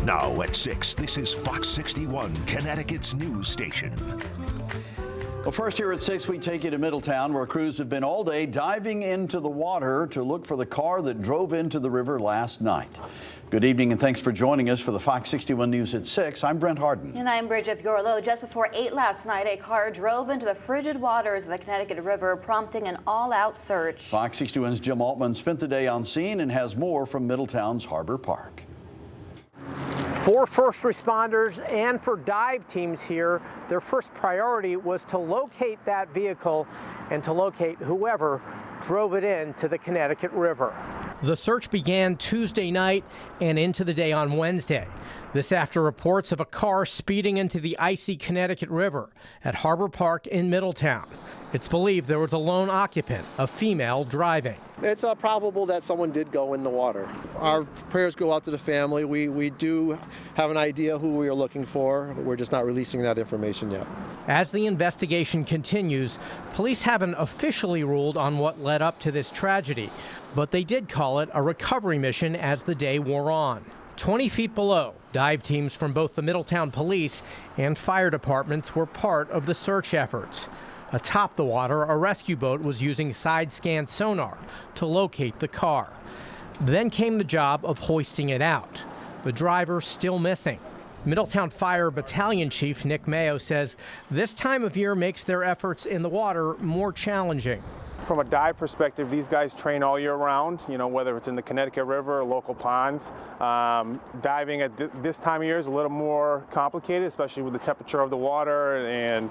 Now at 6, this is Fox 61, Connecticut's news station. Well, first here at 6, we take you to Middletown, where crews have been all day diving into the water to look for the car that drove into the river last night. Good evening, and thanks for joining us for the Fox 61 News at 6. I'm Brent Harden. And I'm Bridget Piorlo. Just before 8 last night, a car drove into the frigid waters of the Connecticut River, prompting an all-out search. Fox 61's Jim Altman spent the day on scene and has more from Middletown's Harbor Park. For first responders and for dive teams here, their first priority was to locate that vehicle and to locate whoever drove it into the Connecticut River. The search began Tuesday night and into the day on Wednesday. This after reports of a car speeding into the icy Connecticut River at Harbor Park in Middletown. It's believed there was a lone occupant, a female, driving. It's probable that someone did go in the water. Our prayers go out to the family. We do have an idea who we are looking for. We're just not releasing that information yet. As the investigation continues, police haven't officially ruled on what led up to this tragedy, but they did call it a recovery mission as the day wore on. 20 feet below, dive teams from both the Middletown Police and fire departments were part of the search efforts. Atop the water, a rescue boat was using side-scan sonar to locate the car. Then came the job of hoisting it out. The driver still missing. Middletown Fire Battalion Chief Nick Mayo says this time of year makes their efforts in the water more challenging. From a dive perspective, these guys train all year round, whether it's in the Connecticut River or local ponds. Diving at this time of year is a little more complicated, especially with the temperature of the water and,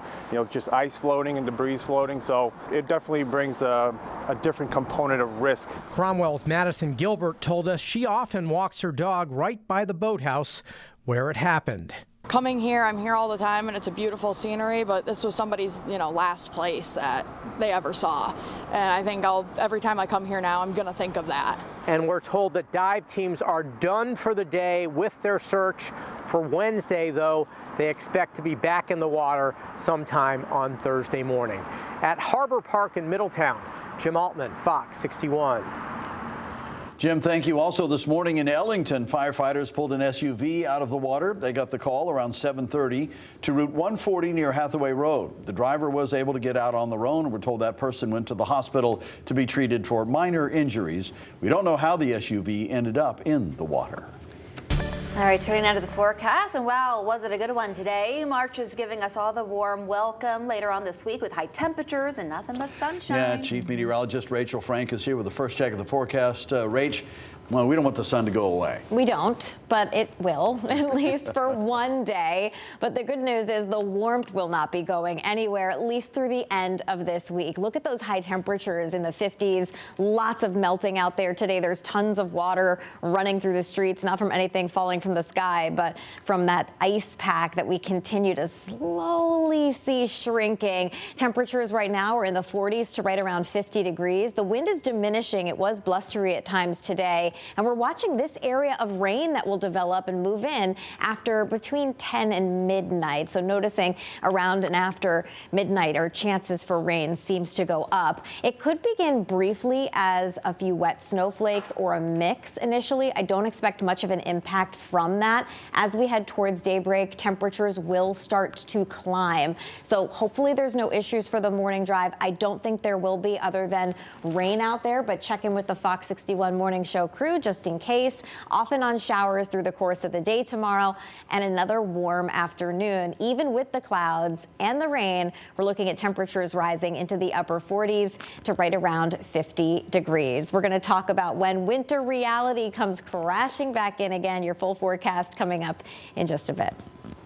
just ice floating and debris floating. So it definitely brings a different component of risk. Cromwell's Madison Gilbert told us she often walks her dog right by the boathouse where it happened. Coming here, I'm here all the time, and it's a beautiful scenery, but this was somebody's, last place that they ever saw. And I think every time I come here now, I'm going to think of that. And we're told that dive teams are done for the day with their search. For Wednesday, though, they expect to be back in the water sometime on Thursday morning. At Harbor Park in Middletown, Jim Altman, Fox 61. Jim, thank you. Also this morning in Ellington, firefighters pulled an SUV out of the water. They got the call around 7:30 to Route 140 near Hathaway Road. The driver was able to get out on their own. We're told that person went to the hospital to be treated for minor injuries. We don't know how the SUV ended up in the water. All right, turning now to the forecast, and wow, was it a good one today. March is giving us all the warm welcome later on this week with high temperatures and nothing but sunshine. Yeah, Chief Meteorologist Rachel Frank is here with the first check of the forecast. Rach, well, we don't want the sun to go away. We don't, but it will, at least for one day. But the good news is the warmth will not be going anywhere, at least through the end of this week. Look at those high temperatures in the 50s. Lots of melting out there today. There's tons of water running through the streets, not from anything falling from the sky, but from that ice pack that we continue to slowly see shrinking. Temperatures right now are in the 40s to right around 50 degrees. The wind is diminishing. It was blustery at times today. And we're watching this area of rain that will develop and move in after between 10 and midnight. So noticing around and after midnight, our chances for rain seems to go up. It could begin briefly as a few wet snowflakes or a mix initially. I don't expect much of an impact from that. As we head towards daybreak, temperatures will start to climb. So hopefully there's no issues for the morning drive. I don't think there will be other than rain out there, but check in with the Fox 61 Morning Show crew just in case. Off and on showers through the course of the day tomorrow and another warm afternoon. Even with the clouds and the rain, we're looking at temperatures rising into the upper 40s to right around 50 degrees. We're going to talk about when winter reality comes crashing back in again. Your full forecast coming up in just a bit.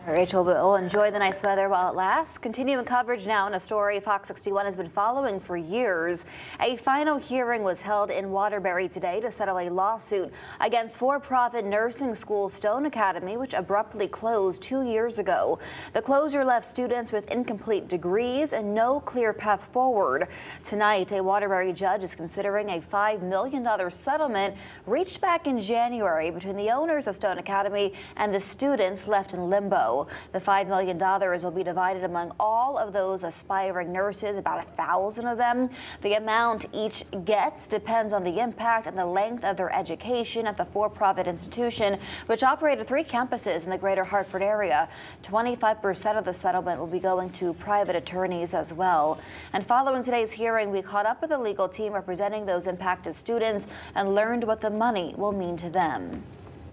Rachel will enjoy the nice weather while it lasts. Continuing coverage now in a story Fox 61 has been following for years. A final hearing was held in Waterbury today to settle a lawsuit against for-profit nursing school Stone Academy, which abruptly closed 2 years ago. The closure left students with incomplete degrees and no clear path forward. Tonight, a Waterbury judge is considering a $5 million settlement reached back in January between the owners of Stone Academy and the students left in limbo. low. The $5 million will be divided among all of those aspiring nurses, about 1,000 of them. The amount each gets depends on the impact and the length of their education at the for-profit institution, which operated 3 campuses in the greater Hartford area. 25% of the settlement will be going to private attorneys as well. And following today's hearing, we caught up with a legal team representing those impacted students and learned what the money will mean to them.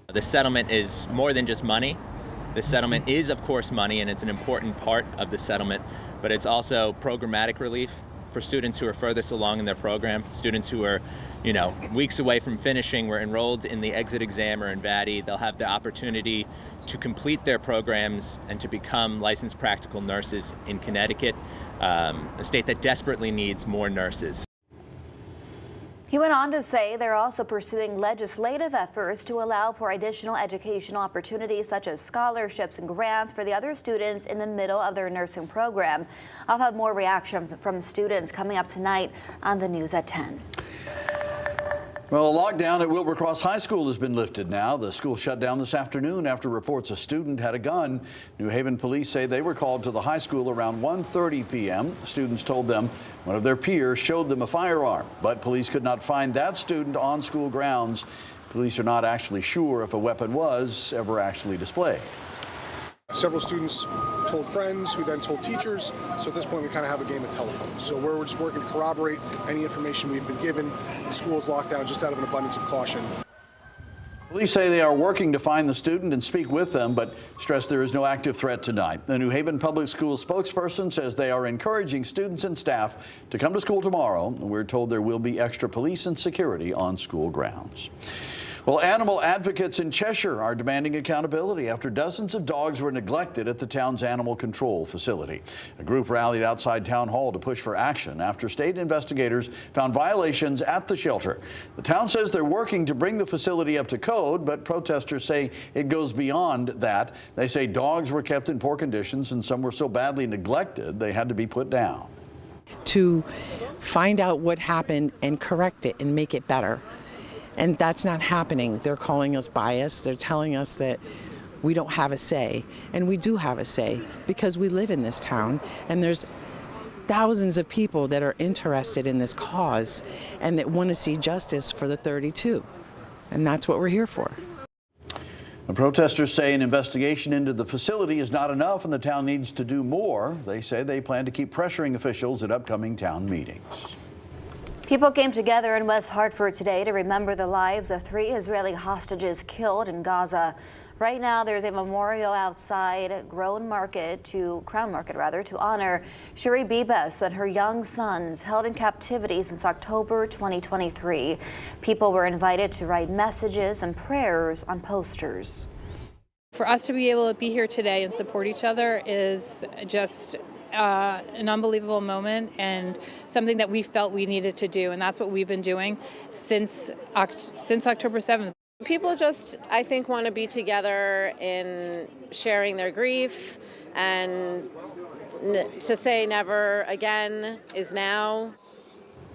The settlement is more than just money. The settlement is, of course, money, and it's an important part of the settlement, but it's also programmatic relief for students who are furthest along in their program, students who are, weeks away from finishing, were enrolled in the exit exam or in VADI. They'll have the opportunity to complete their programs and to become licensed practical nurses in Connecticut, a state that desperately needs more nurses. He went on to say they're also pursuing legislative efforts to allow for additional educational opportunities such as scholarships and grants for the other students in the middle of their nursing program. I'll have more reactions from students coming up tonight on the news at 10. Well, a lockdown at Wilbur Cross High School has been lifted now. The school shut down this afternoon after reports a student had a gun. New Haven police say they were called to the high school around 1:30 p.m. Students told them one of their peers showed them a firearm, but police could not find that student on school grounds. Police are not actually sure if a weapon was ever actually displayed. Several students told friends who then told teachers, so at this point we kind of have a game of telephone. So we're just working to corroborate any information we've been given. The school is locked down just out of an abundance of caution. Police say they are working to find the student and speak with them, but stress there is no active threat tonight. The New Haven Public Schools spokesperson says they are encouraging students and staff to come to school tomorrow. We're told there will be extra police and security on school grounds. Well, animal advocates in Cheshire are demanding accountability after dozens of dogs were neglected at the town's animal control facility. A group rallied outside Town Hall to push for action after state investigators found violations at the shelter. The town says they're working to bring the facility up to code, but protesters say it goes beyond that. They say dogs were kept in poor conditions and some were so badly neglected they had to be put down. To find out what happened and correct it and make it better. And that's not happening. They're calling us biased. They're telling us that we don't have a say. And we do have a say because we live in this town and there's thousands of people that are interested in this cause and that want to see justice for the 32. And that's what we're here for. The protesters say an investigation into the facility is not enough and the town needs to do more. They say they plan to keep pressuring officials at upcoming town meetings. People came together in West Hartford today to remember the lives of 3 Israeli hostages killed in Gaza. Right now, there's a memorial outside Crown Market to honor Shiri Bibas and her young sons held in captivity since October 2023. People were invited to write messages and prayers on posters. For us to be able to be here today and support each other is just an unbelievable moment and something that we felt we needed to do, and that's what we've been doing since October 7th. People just, I think, want to be together in sharing their grief, and to say never again is now.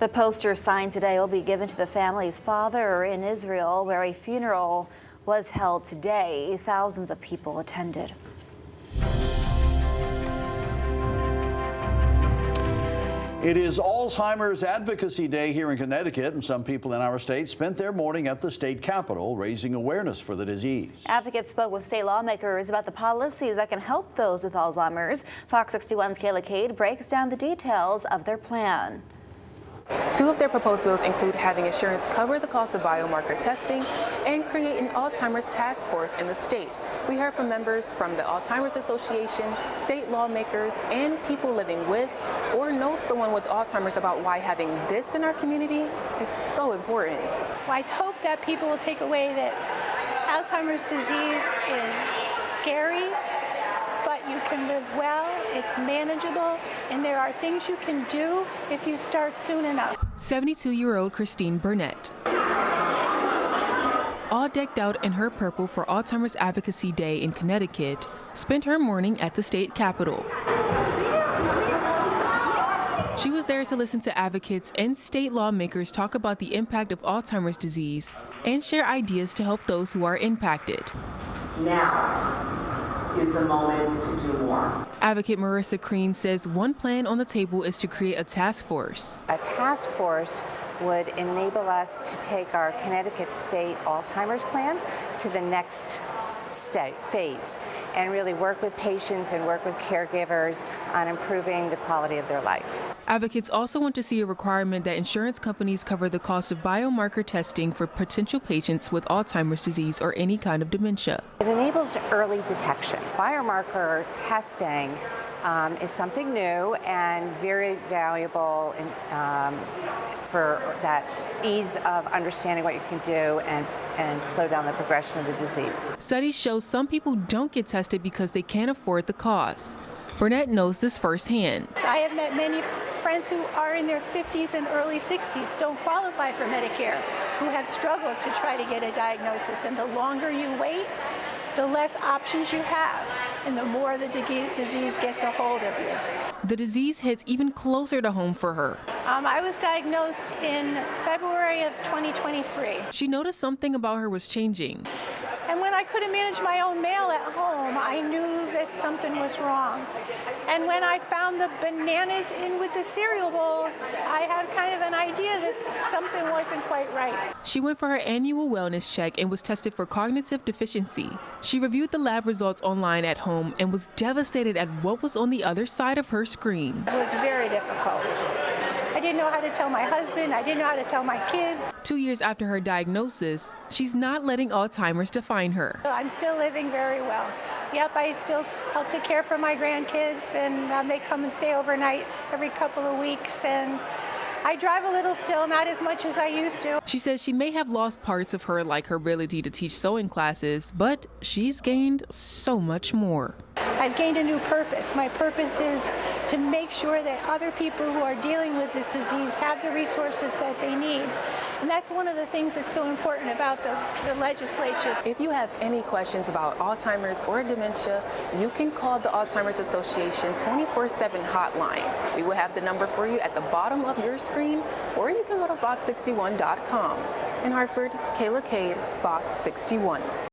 The poster signed today will be given to the family's father in Israel, where a funeral was held today. Thousands of people attended. It is Alzheimer's Advocacy Day here in Connecticut, and some people in our state spent their morning at the state capitol raising awareness for the disease. Advocates spoke with state lawmakers about the policies that can help those with Alzheimer's. Fox 61's Kayla Cade breaks down the details of their plan. 2 of their proposed bills include having insurance cover the cost of biomarker testing and create an Alzheimer's task force in the state. We heard from members from the Alzheimer's Association, state lawmakers, and people living with or know someone with Alzheimer's about why having this in our community is so important. Well, I hope that people will take away that Alzheimer's disease is scary, but you can live well, it's manageable, and there are things you can do if you start soon enough. 72-year-old Christine Burnett, all decked out in her purple for Alzheimer's Advocacy Day in Connecticut, spent her morning at the state capitol. She was there to listen to advocates and state lawmakers talk about the impact of Alzheimer's disease and share ideas to help those who are impacted. Now, is the moment to do more. Advocate Marissa Crean says one plan on the table is to create a task force. A task force would enable us to take our Connecticut State Alzheimer's plan to the next phase and really work with patients and work with caregivers on improving the quality of their life. Advocates also want to see a requirement that insurance companies cover the cost of biomarker testing for potential patients with Alzheimer's disease or any kind of dementia. It enables early detection. Biomarker testing is something new and very valuable for that ease of understanding what you can do and slow down the progression of the disease. Studies show some people don't get tested because they can't afford the cost. Burnett knows this firsthand. I have met many friends who are in their 50s and early 60s, don't qualify for Medicare, who have struggled to try to get a diagnosis. And the longer you wait, the less options you have, and the more the disease gets a hold of you. The disease hits even closer to home for her. I was diagnosed in February of 2023. She noticed something about her was changing. And when I couldn't manage my own mail at home, I knew that something was wrong. And when I found the bananas in with the cereal bowls, I had kind of an idea that something wasn't quite right. She went for her annual wellness check and was tested for cognitive deficiency. She reviewed the lab results online at home and was devastated at what was on the other side of her screen. It was very difficult. I didn't know how to tell my husband. I didn't know how to tell my kids. 2 years after her diagnosis, she's not letting Alzheimer's define her. I'm still living very well. Yep, I still help to care for my grandkids, and they come and stay overnight every couple of weeks. And I drive a little still, not as much as I used to. She says she may have lost parts of her, like her ability to teach sewing classes, but she's gained so much more. I've gained a new purpose. My purpose is to make sure that other people who are dealing with this disease have the resources that they need. And that's one of the things that's so important about the legislature. If you have any questions about Alzheimer's or dementia, you can call the Alzheimer's Association 24/7 hotline. We will have the number for you at the bottom of your screen, or you can go to fox61.com. In Hartford, Kayla Cade, Fox 61.